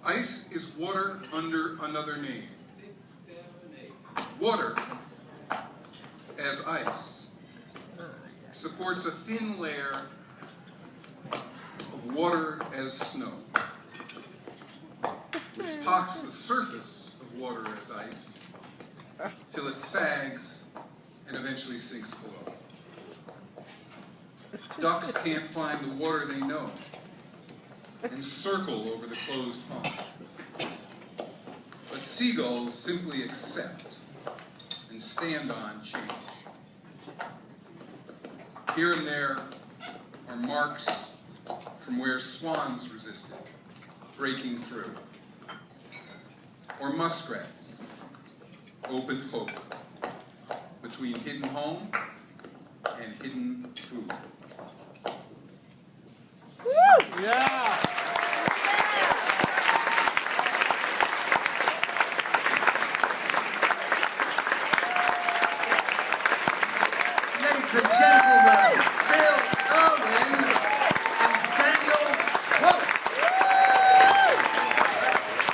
Ice is water under another name. Water, as ice, supports a thin layer of water as snow, which pocks the surface of water as ice till it sags and eventually sinks below. Ducks can't find the water they know and circle over the closed pond. But seagulls simply accept and stand on change. Here and there are marks from where swans resisted, breaking through, or muskrats opened hope between hidden home and hidden food. Yeah. Ladies and gentlemen.